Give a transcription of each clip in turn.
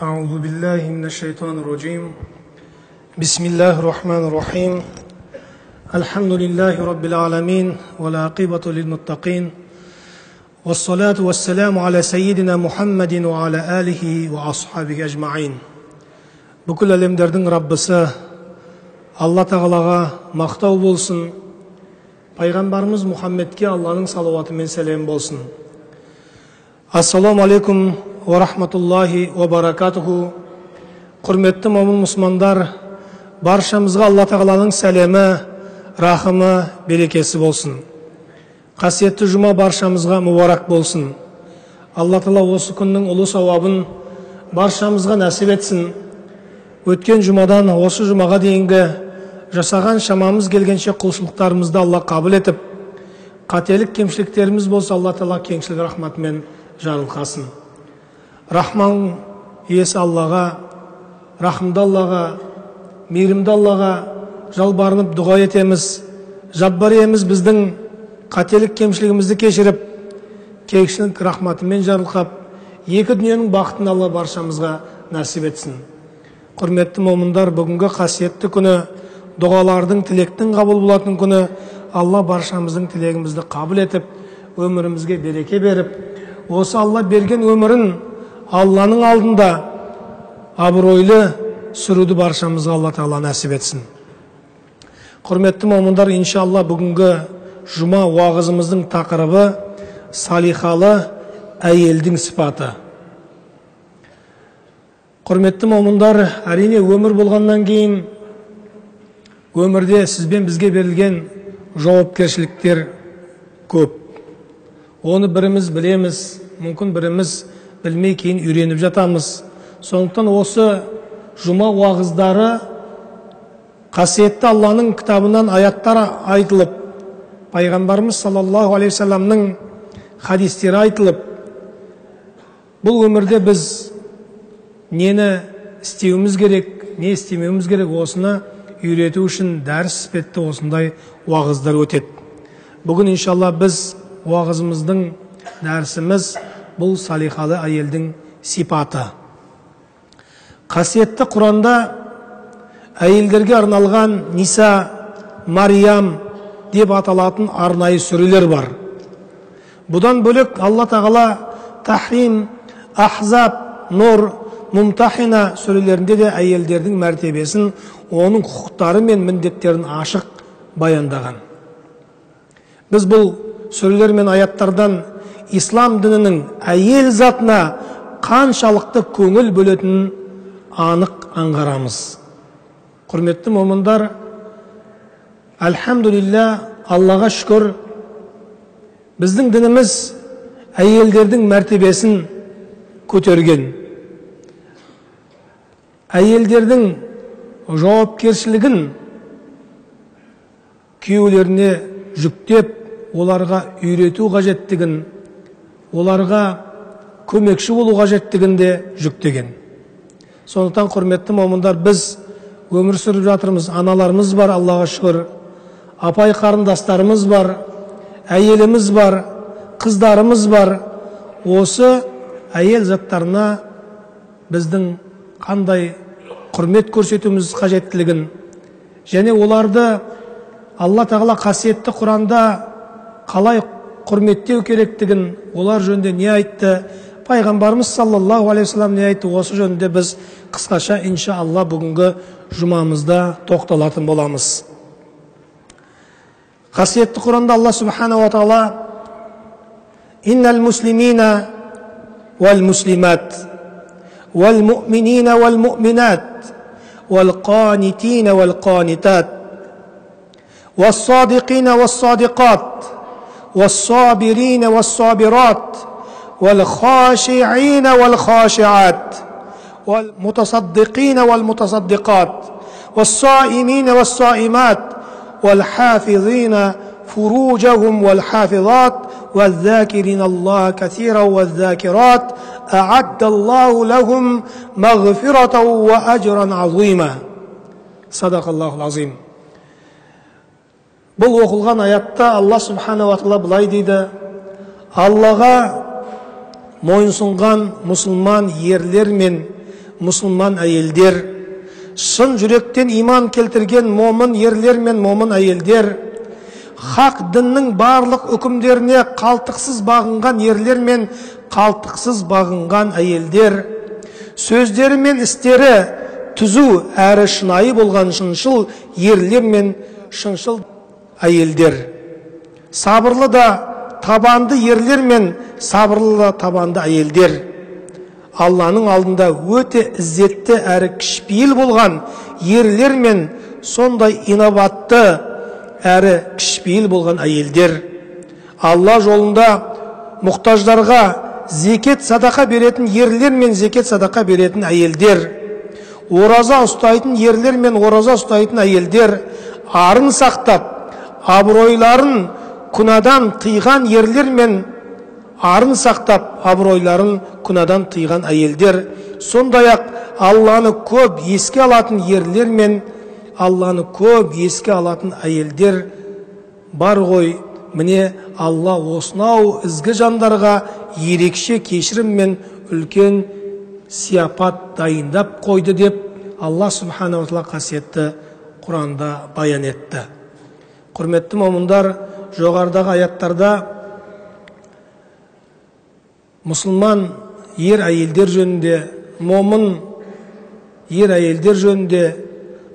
أعوذ بالله من الشيطان الرجيم بسم الله الرحمن الرحيم الحمد لله رب العالمين والعاقبة للمتقين والصلاة والسلام على سيدنا محمد وعلى آله وأصحابه أجمعين. Бүкіл әлемдердің Раббысы Алла Тағалаға мақтау болсын. Пайғамбарымыз Мұхаммедке Алланың салауаты мен сәлем болсын. Ассаламу алейкум ва рахматуллахи ва баракатуху. Құрметті момын мұсылмандар, баршамызға Алла Тағаланың сәлемі, рахымы, берекесі болсын. Қасиетті жұма баршамызға мүбарак болсын. Алла Тағала осы күннің ұлы сауабын баршамызға нәсіп етсін. Өткен жұмадан осы жұмаға дейінгі жасаған шамамыз келгенше құлшылықтарымызды Алла қабыл етіп, қателік кемшіліктеріміз болса Алла Тағала кеңшілік рахматымен жарылқасын. Рахман иесі Аллаға, рахымды Аллаға, мейірімді Аллаға жалбарынып дұға етеміз. Жаббар иеміз біздің қателік кемшілігімізді кешіріп, кеңшілік рахматымен жарылқап, екі дүниенің бақытын Алла баршамызға нәсіп етсін. Құрметті момындар, бүгінгі қасиетті күні, дұғалардың, тілектің қабыл болатын күні, Алла баршамыздың тілегімізді қабыл етіп, өмірімізге береке беріп, осы Алла берген өмірін Алланың алдында абыройлы сүруді баршамызға Алла Тағала нәсіп етсін. Құрметті момындар, иншалла бүгінгі жұма уағызымыздың тақырыбы салихалы әйелдің сипаты. Құрметті момындар, әрине өмір болғаннан кейін өмірде сізбен бізге берілген жауапкершіліктер көп. Оны біріміз білеміз, мүмкін біріміз білмей кейін үйреніп жатамыз. Сондықтан осы жұма уағыздары қасиетті Алланың кітабынан аяттар айтылып, пайғамбарымыз саллаллаху алейхи вассаламның хадистері айтылып, бұл өмірде біз нені істеуіміз керек, не істемеуіміз керек, осыны үйрету үшін дәріс іспетті осындай уағыздар өтеді. Бүгін иншалла біз уағызымыздың дәрісіміз бұл салихалы әйелдің сипаты. Қасиетті Құранда әйелдерге арналған Ниса, Мариям деп аталатын арнайы сүрелер бар. Бұдан бөлек Алла Тағала Тахрим, Ахзаб, Нұр, Мумтахина сүрелерінде де әйелдердің мәртебесін, оның құқықтары мен міндеттерін ашық баяндаған. Біз бұл сүрелер мен аяттардан ислам дінінің әйел затына қаншалықты көңіл бөлетінін анық аңғарамыз. Құрметті момындар, әлхамдулилля, Аллаға шүкір, біздің дініміз әйелдердің мәртебесін көтерген. Әйелдердің жауапкершілігін күйеулеріне жүктеп, оларға үйрету қажеттігін, оларға көмекші болу қажеттігінде жүктеген. Сондықтан құрметті момындар, біз өмір сүріп жатырмыз, аналарымыз бар, Аллаға шүкір, апай қарындастарымыз бар, әйеліміз бар, қыздарымыз бар. Осы әйел заттарына біздің қандай құрмет көрсетуіміз қажеттілігін, және оларды Алла Тағала қасиетті Құранда қалай құрметтеу керектігін, олар жөнінде не айтты, пайғамбарымыз саллаллаху алейхи вассалам не айтты, осы жөнінде біз қысқаша иншалла бүгінгі жұмамызда тоқталатын боламыз. Қасиетті Құранда Алла субхана ва тағала иннал муслимина вал муслимат вал муъминина вал муъминат вал қанитина вал қанитат вал садиқина вал садиқат والصابرين والصابرات والخاشعين والخاشعات والمتصدقين والمتصدقات والصائمين والصائمات والحافظين فروجهم والحافظات والذاكرين الله كثيرا والذاكرات أعد الله لهم مغفرة وأجرا عظيما صدق الله العظيم. Бұл оқылған аятта Алла субхана ва тағала былай дейді: Аллаға мойынсұнған мұсылман ерлер мен мұсылман әйелдер, шын жүректен иман келтірген момын ерлер мен момын әйелдер, хақ діннің барлық үкімдеріне қалтықсыз бағынған ерлер мен қалтықсыз бағынған әйелдер, сөздері мен істері түзу әрі шынайы болған шыншыл ерлер мен шыншыл әйелдер, сабырлы да табанды ерлер мен сабырлы да табанды әйелдер, Алланың алдында өте іззетті әрі кішіпейіл болған ерлер мен сондай инабатты әрі кішіпейіл болған әйелдер, Алла жолында мұқтаждарға зекет садақа беретін ерлер мен зекет садақа беретін әйелдер, ораза ұстайтын ерлер мен ораза ұстайтын әйелдер, арын сақтап, абыройларын күнәдан тыйған ерлер мен арын сақтап, абыройларын күнәдан тыйған әйелдер, сондай-ақ Алланы көп еске алатын ерлер мен Алланы көп еске алатын әйелдер бар ғой. Міне Алла осынау ізгі жандарға ерекше кешірім мен үлкен сияпат дайындап қойды деп Алла субханала тағала қасиетті Құранда баян етті. Құрметті момындар, жоғарыдағы аяттарда мұсылман ер әйелдер жөнінде, момын ер әйелдер жөнінде,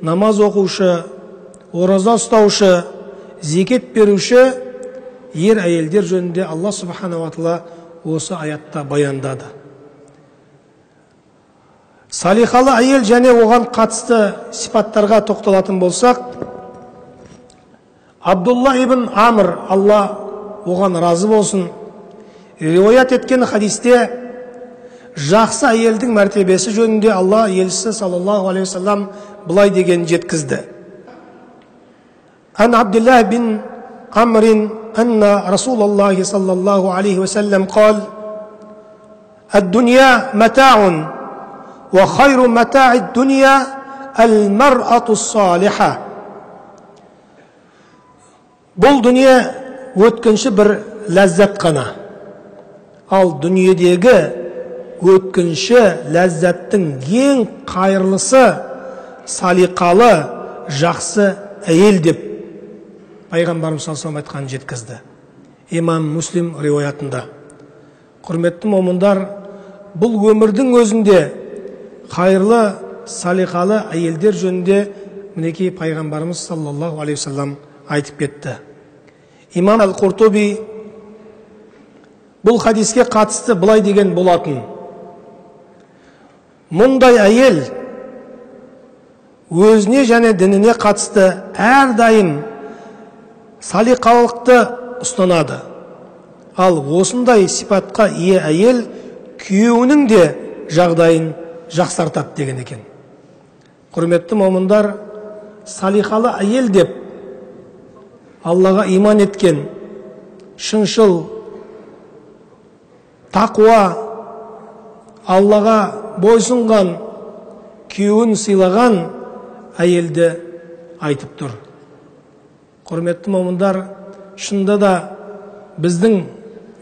намаз оқушы, ораза ұстаушы, зекет беруші ер әйелдер жөнінде Алла субханала тағала осы аятта баяндады. Салихалы әйел және оған қатысты сипаттарға тоқталатын болсақ, Абдулла ибн Амр, Алла оған разы болсын, риуаят еткен хадисте жақсы әйелдің мәртебесі жөнінде Алла елшісі саллаллаху алейхи вассалам былай деген жеткізді. Ан Абдулла бин Амрин анна Расулаллахи саллаллаху алейхи вассалам қал: Ад-дуния матаун, ва хайру мата'i ад-дуния ал-мар'ату ас-салиха. Бұл дүние өткінші бір ләззат қана. Ал дүниедегі өткінші ләззаттың ең қайырлысы салиқалы, жақсы әйел деп Пайғамбарымыз саллаллаху алейхи айтқан жеткізді. Имам Муслим риуаятында. Құрметті момындар, бұл өмірдің өзінде қайырлы, салиқалы әйелдер жөнінде мінекей Пайғамбарымыз саллаллаху алейхи вассалам айтып кетті. Имам Ал-Қуртуби бұл хадиске қатысты былай деген болатын: мұндай әйел өзіне және дініне қатысты әрдайым салиқалықты ұстанады. Ал осындай сипатқа ие әйел күйеуінің де жағдайын жақсартады деген екен. Құрметті момындар, салиқалы әйел деп Аллаға иман еткен, шыншыл, тақуа, Аллаға бойсұнған, күйеуін сыйлаған әйелді айтып тұр. Құрметті момындар, шында да біздің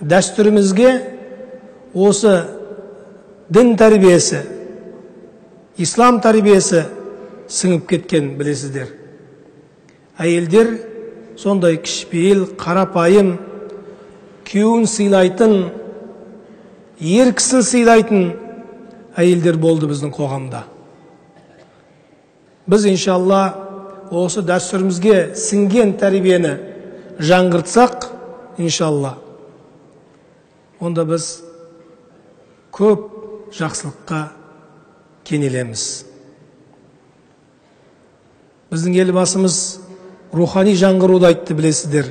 дәстүрімізге осы дін тәрбиесі, ислам тәрбиесі сіңіп кеткен, білесіздер. Әйелдер сондай кішіпейіл, қарапайым, күйеуін сыйлайтын, еркісін сыйлайтын әйелдер болды біздің қоғамда. Біз иншалла осы дәстүрімізге сіңген тәрбиені жаңғыртсақ, иншалла, онда біз көп жақсылыққа кенелеміз. Біздің елбасымыз рухани жаңғыруды айтты, білесіздер.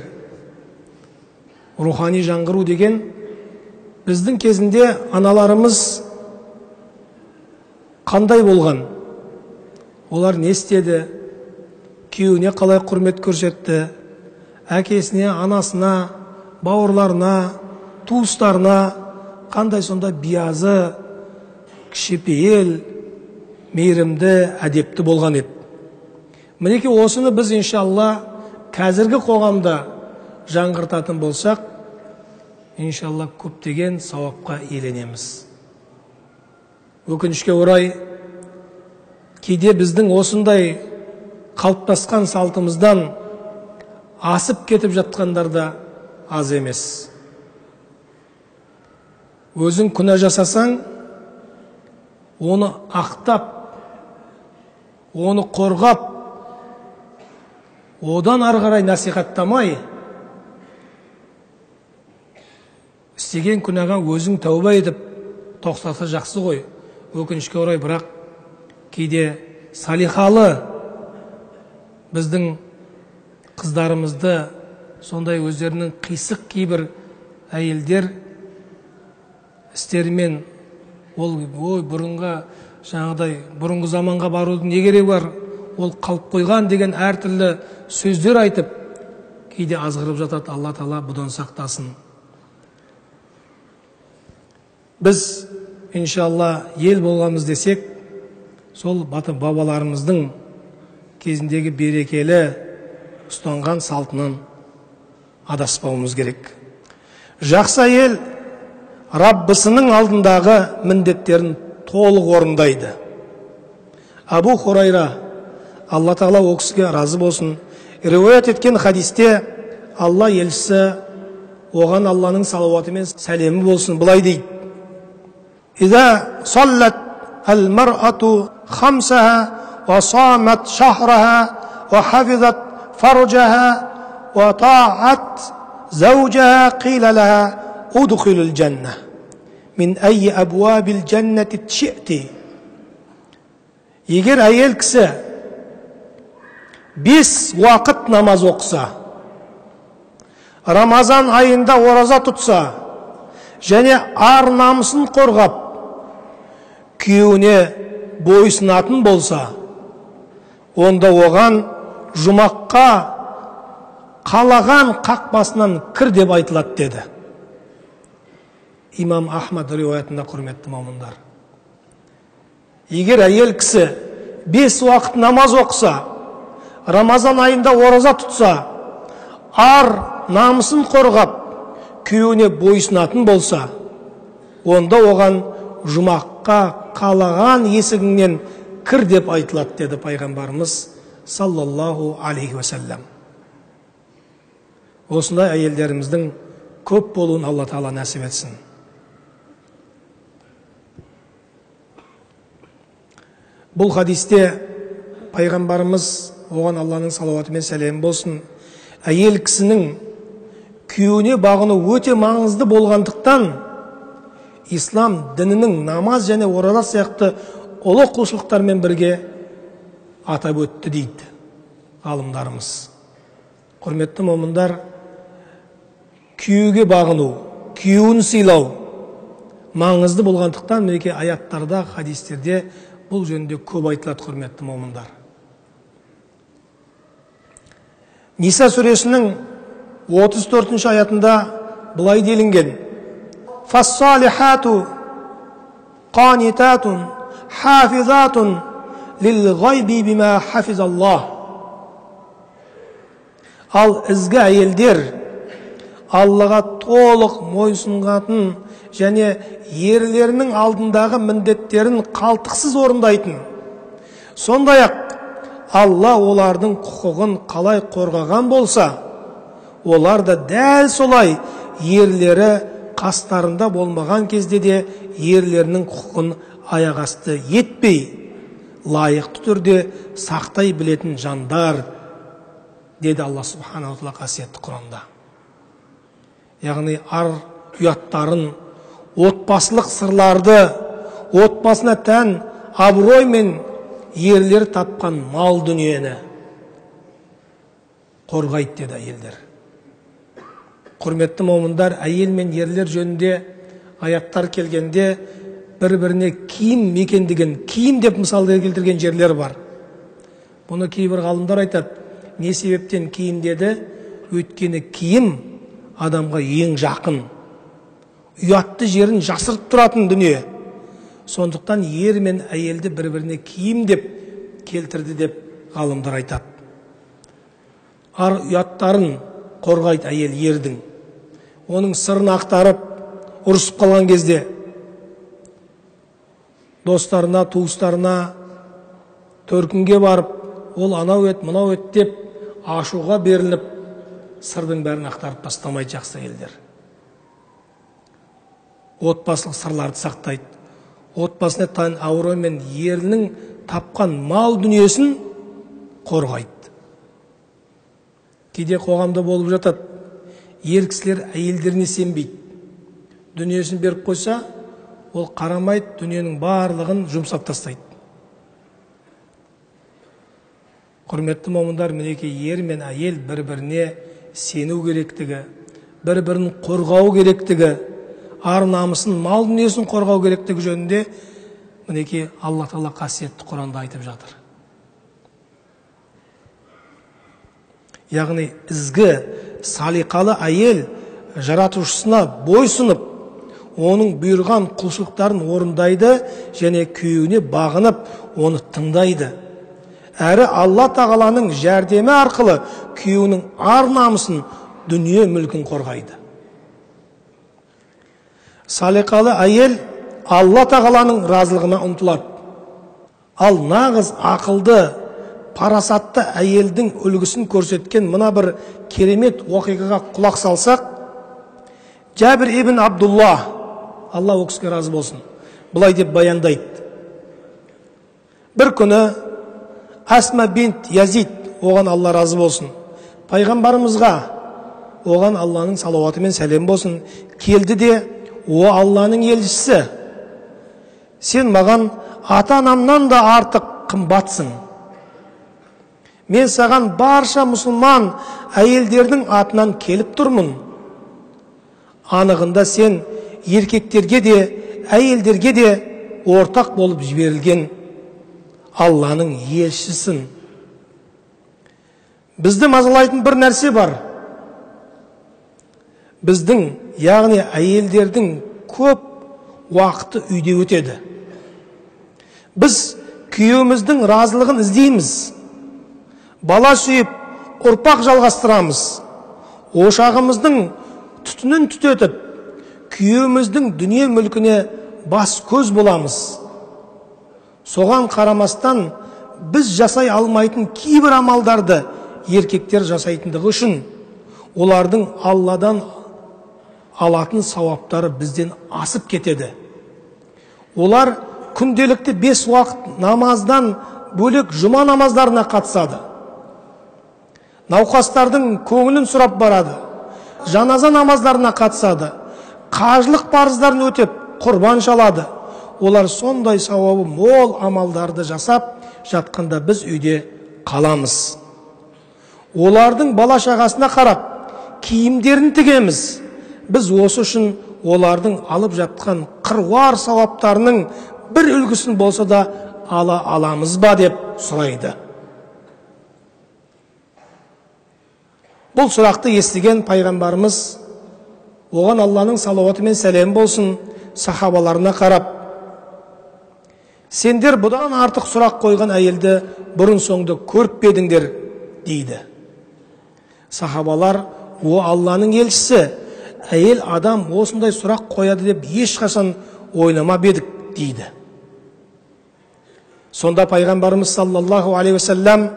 Рухани жаңғыру деген біздің кезінде аналарымыз қандай болған? Олар не істеді? Күйеуіне қалай құрмет көрсетті? Әкесіне, анасына, бауырларына, туыстарына қандай сонда биязы, кішіпейіл, мейірімді, әдепті болған еді. Мінеки осыны біз иншалла қазіргі қоғамда жаңғыртатын болсақ, иншалла көптеген сауапқа еленеміз. Өкінішке орай кейде біздің осындай қалыптасқан салтымыздан асып кетіп жатқандар да аз емес. Өзің күнә жасасаң, оны ақтап, оны қорғап, одан ары қарай насихаттамай, істеген күнәға өзің тәуба етіп тоқтаса жақсы ғой. Өкінішке орай, бірақ кейде салихалы біздің қыздарымызды сондай өздерінің қисық кейбір әйелдер істерімен бұрынғы заманға барудың не керегі бар, ол қалып қойған деген әртүрлі сөздер айтып, кейде азғырып жатады. Алла Тағала бұдан сақтасын. Біз, иншалла, ел болғамыз десек, сол бабаларымыздың кезіндегі берекелі ұстанған салтынан адаспауымыз керек. Жақсы әйел Раббысының алдындағы міндеттерін толық орындайды. Абу Хурайра, Алла Тағала ол кісіге разы болсын, риуаят еткен хадисте Алла елшісі, оған Алланың салауаты мен сәлемі болсын, былай дейді: «Иза саллат ал-мар'ату хамсаха ва самат шахраха ва хафизат фарджаха ва таат заужаха қила лаха удхилул джанна мин айи абуабил джаннати тши'ти». Егер әйел кісі 5 уақыт намаз оқыса, Рамазан айында ораза тұтса, және ар намысын қорғап, күйеуіне бойсынатын болса, онда оған жұмаққа қалаған қақпасынан кір деп айтылады деді имам Ахмад риуаятында. Құрметті момындар, егер әйел кісі 5 уақыт намаз оқыса, Рамазан айында ораза тұтса, ар намысын қорғап, күйеуіне бойсынатын болса, онда оған жұмаққа қалаған есігінен кір деп айтылады деді пайғамбарымыз саллаллаху алейхи уассалам. Осындай әйелдеріміздің көп болуын Алла Тағала нәсіп етсін. Бұл хадисте пайғамбарымыз, оған Алланың салауаты мен сәлемі болсын, әйел кісінің күйеуіне бағыну өте маңызды болғандықтан, ислам дінінің намаз және ораза сияқты ұлы құлшылықтармен бірге атап өтті дейді ғалымдарымыз. Құрметті момындар, күйеуге бағыну, күйеуін сыйлау маңызды болғандықтан, мінеке аяттарда, хадистерде бұл жөнінде көп айтылады. Құрметті момындар, Ниса сүресінің 34 аятында былай делінген: «Фассалихату қанитатун хафизатун лил ғайби бима хафизаллах». Ал ізгі әйелдер Аллаға толық мойынсұнғатын және ерлерінің алдындағы міндеттерін қалтықсыз орындайтын. Сондай-ақ Алла олардың құқығын қалай қорғаған болса, олар да дәл солай ерлері қастарында болмаған кезде де ерлерінің құқығын аяқ асты етпей, лайықты түрде сақтай білетін жандар, деді Алла субханала тағала қасиетті Құранда. Яғни ар ұяттарын, отбасылық сырларды, отбасына тән абырой мен ерлер тапқан мал дүниені қорғайды деді әйелдер. Құрметті момындар, әйел мен ерлер жөнінде аяттар келгенде бір-біріне киім мекендеген, киім деп мысалды келтірген жерлер бар. Бұны кейбір ғалымдар айтады, не себептен киім деді? Өйткені киім адамға ең жақын, ұятты жерін жасырып тұратын дүние. Сондықтан ер мен әйелді бір-біріне киім деп келтірді деп ғалымдар айтады. Ар ұяттарын қорғайды әйел ердің. Оның сырын ақтарып, ұрысып қалған кезде достарына, туыстарына төркінге барып, ол анау ет, мынау ет деп ашуға беріліп, сырдың бәрін ақтарып тастамайды жақсы әйелдер. Отбасылық сырларды сақтайды. Отбасына тән аура мен ерінің тапқан мал дүниесін қорғайды. Кейде қоғамда болып жатады. Ер кісілер әйелдеріне сенбейді. Дүниесін беріп қойса, ол қарамайды, дүниенің барлығын жұмсап тастайды. Құрметті момындар, мінекей ер мен әйел бір-біріне сену керектігі, бір-бірін қорғау керектігі, ар намысын, мал дүниесін қорғау керектігі жөнінде мінекей Алла Тағала қасиетті Құранда айтып жатыр. Яғни ізгі, салиқалы әйел жаратушысына бойсынып, оның бұйырған құлшылықтарын орындайды және күйеуіне бағынып, оны тыңдайды. Әрі Алла Тағаланың жәрдемі арқылы күйеуінің ар намысын, дүние мүлкін қорғайды. Салиқалы әйел Алла Тағаланың разылығына ұмтылады. Ал нағыз ақылды, парасатты әйелдің үлгісін көрсеткен мына бір керемет оқиғаға құлақ салсақ, Жәбір ибн Абдулла, Алла ол кісіге разы болсын, бұлай деп баяндайды. Бір күні Асма бинт Язид, оған Алла разы болсын, пайғамбарымызға, оған Алланың салауаты мен сәлем болсын, келді де, о Алланың елшісі, сен маған ата-анамнан да артық қымбатсың. Мен саған барша мұсылман әйелдердің атынан келіп тұрмын. Анығында сен еркектерге де, әйелдерге де ортақ болып жіберілген Алланың елшісін. Бізді мазалайтын бір нәрсе бар. Біздің, яғни әйелдердің көп уақыты үйде өтеді. Біз күйеуіміздің разылығын іздейміз. Бала сүйіп, ұрпақ жалғастырамыз. Ошағымыздың түтінін түтетіп, күйеуіміздің дүние мүлкіне бас көз боламыз. Соған қарамастан біз жасай алмайтын кейбір амалдарды еркектер жасайтындығы үшін олардың Алладан алатын сауаптары бізден асып кетеді. Олар күнделікті 5 уақыт намаздан бөлек жұма намаздарына қатысады. Науқастардың көңілін сұрап барады. Жаназа намаздарына қатысады. Қажылық парыздарын өтеп, құрбан шалады. Олар сондай сауабы мол амалдарды жасап жатқанда біз үйде қаламыз. Олардың бала шағасына қарап, киімдерін тігеміз. Біз осы үшін олардың алып жатқан қыруар сауаптарының бір үлгісін болса да ала аламыз ба деп сұрайды. Бұл сұрақты естіген пайғамбарымыз, оған Алланың салауаты мен сәлем болсын, сахабаларына қарап, сендер бұдан артық сұрақ қойған әйелді бұрын соңды көріп пе едіңдер дейді. Сахабалар, о Алланың елшісі, әйел адам осындай сұрақ қояды деп ешқашан ойламап едік дейді. Сонда пайғамбарымыз саллаллаху алейхи уассалам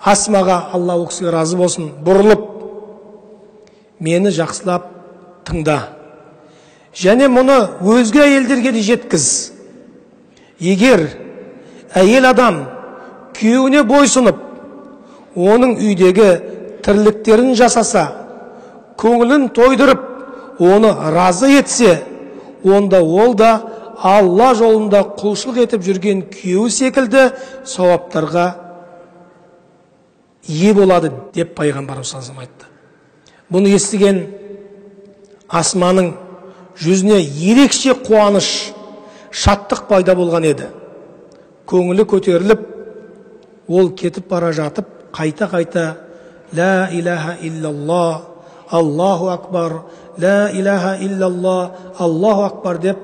Асмаға, Алла ол кісіге разы болсын, бұрылып, мені жақсылап тыңда. Және мұны өзге әйелдерге де жеткіз. Егер әйел адам күйеуіне бойсынып, оның үйдегі тірліктерін жасаса, көңілін тойдырып, оны разы етсе, онда ол да Алла жолында құлшылық етіп жүрген күйеуі секілді сауаптарға ие болады деп пайғамбарымыз саллаллаху алейхи айтты. Бұны естіген Асманың жүзіне ерекше қуаныш, шаттық пайда болған еді. Көңілі көтеріліп, ол кетіп бара жатып, қайта-қайта «Ла илаха иллаллах, Аллаху акбар, ла илаха иллаллах, Аллаху акбар» деп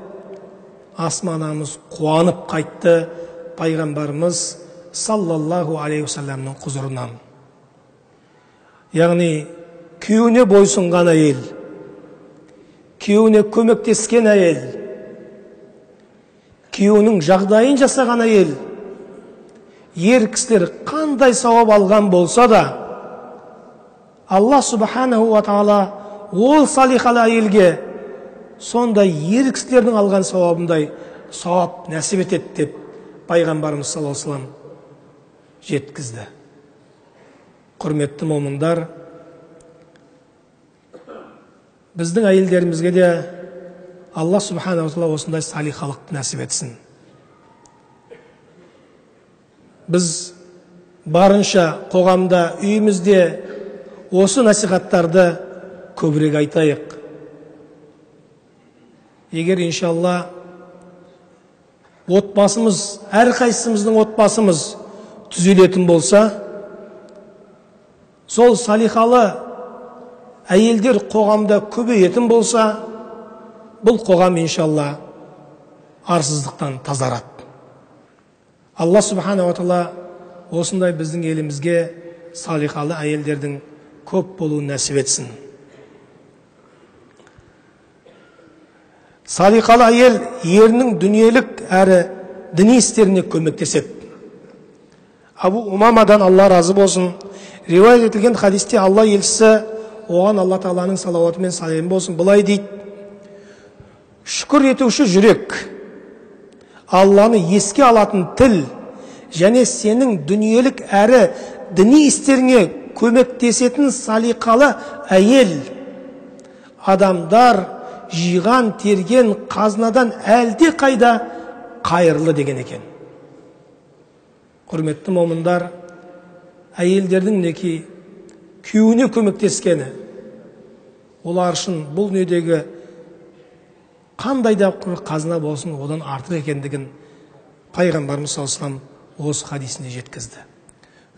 Асма анамыз қуанып қайтты пайғамбарымыз саллаллаху алейхи уассаламның құзырынан. Яғни күйеуіне бойсынған әйел, күйеуіне көмектескен әйел, күйеуінің жағдайын жасаған әйел, ер кісілер қандай сауап алған болса да, Алла субханаху ва таала ол салихалы әйелге сондай ер кісілердің алған сауабындай сауап нәсіп етеді деп пайғамбарымыз саллаллаху алейхи ва саллям жеткізді. Құрметті момындар, біздің әйелдерімізге де Алла субханаху ва таала осындай салихалықты нәсіп етсін. Біз барынша қоғамда, үйімізде осы насихаттарды көбірек айтайық. Егер иншалла отбасымыз, әрқайсымыздың отбасымыз түзелетін болса, сол салихалы әйелдер қоғамда көбейетін болса, бұл қоғам иншалла арсыздықтан тазарады. Алла субханаху ва таала осындай біздің елімізге салихалы әйелдердің көп болуын нәсіп етсін. Салихалы әйел ерінің дүниелік әрі діни істеріне көмектеседі. Абу Умамадан Алла разы болсын, риуаят етілген хадисте Алла елшісі, оған Алла Тағаланың салауаты мен сәлемі болсын, былай дейді: шүкір етуші жүрек, Алланы еске алатын тіл және сенің дүниелік әрі діни істеріңе көмектесетін салиқалы әйел адамдар жиған терген қазынадан әлде қайда қайырлы деген екен. Құрметті момындар, әйелдердің неки күйеуіне көмектескені олар үшін бұл дүниедегі қандай да қазына болсын одан артық екендігін пайғамбарымыз саллаллаху алейхи ва саллям осы хадисінде жеткізді.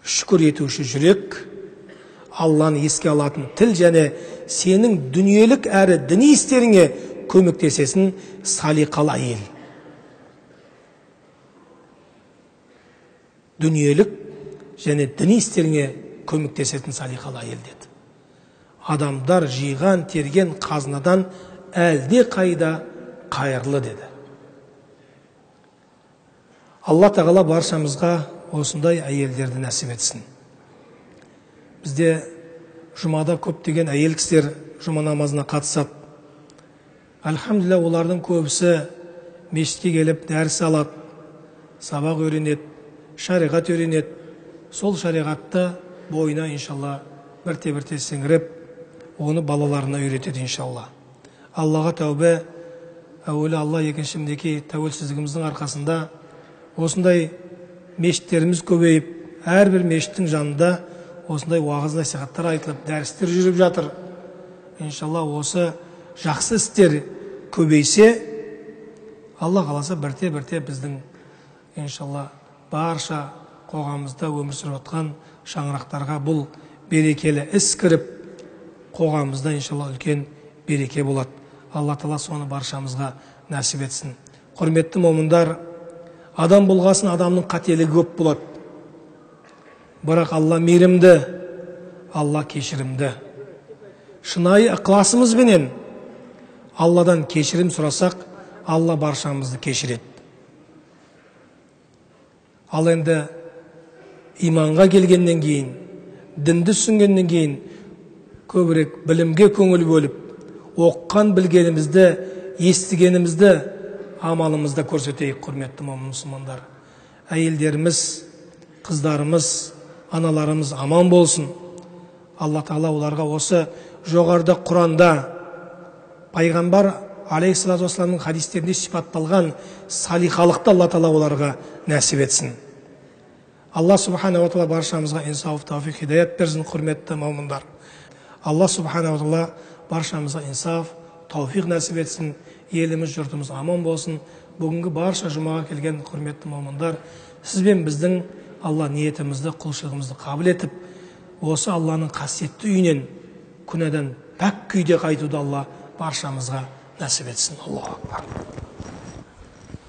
Шүкір етуші жүрек, Алланы еске алатын тіл және сенің дүниелік әрі діни істеріңе көмектесесін салиқалы әйел. Дүниелік және діни істеріңе көмектесетін салиқалы әйел деді. Адамдар жиған терген қазынадан әлде қайда қайырлы деді. Алла Тағала баршамызға осындай әйелдерді нәсіп етсін. Бізде жұмада көптеген әйел кісілер жұма намазына қатысады. Альхамдулилля, олардың көбісі мешітке келіп дәріс алады, сабақ үйренеді, шариғат үйренеді. Сол шариғатты бойына иншалла бірте-бірте сіңіріп, оны балаларына үйретеді иншалла. Аллаға тәубе, әуелі Алла екіншімдегі тәуелсіздігіміздің арқасында осындай мешіттеріміз көбейіп, әрбір мешіттің жанында осындай уағыз насихаттар айтылып, дәрістер жүріп жатыр. Иншалла осы жақсы істер көбейсе, Алла қаласа бірте-бірте біздің иншалла барша қоғамымызда өмір сүріп жатқан шаңырақтарға бұл берекелі іс кіріп, қоғамымызда иншалла үлкен береке болады. Алла Тағала соны баршамызға нәсіп етсін. Құрметті момындар, адам болғасын адамның қателігі көп болады. Бірақ Алла мейірімді, Алла кешірімді. Шынайы ықыласымызбенен Алладан кешірім сұрасақ, Алла баршамызды кешіреді. Ал енді иманға келгеннен кейін, дінді түсінгеннен кейін көбірек білімге көңіл бөліп, оққан білгенімізді, естігенімізді амалымызда көрсетейік. Құрметті мұсылмандар, әйелдеріміз, қыздарымыз, аналарымыз аман болсын. Алла Тағала оларға осы жоғарыда Құранда пайғамбар алейхиссалату вассаламның хадистерінде сипатталған салихалықты Алла Тағала оларға нәсіп етсін. Алла субханаху ва таала баршамызға инсаф, тауфиқ, хидаят берсін. Құрметті момындар, Алла субханаху ва таала баршамызға инсаф, тауфиқ нәсіп етсін. Еліміз, жұртымыз аман болсын. Бүгінгі барша жұмаға келген құрметті момындар, сізбен біздің Алла ниетімізді, құлшылығымызды қабыл етіп, осы Алланың қасиетті үйінен күнәдан пәк күйде қайтуды Алла баршамызға нәсіп етсін. Аллаху акбар.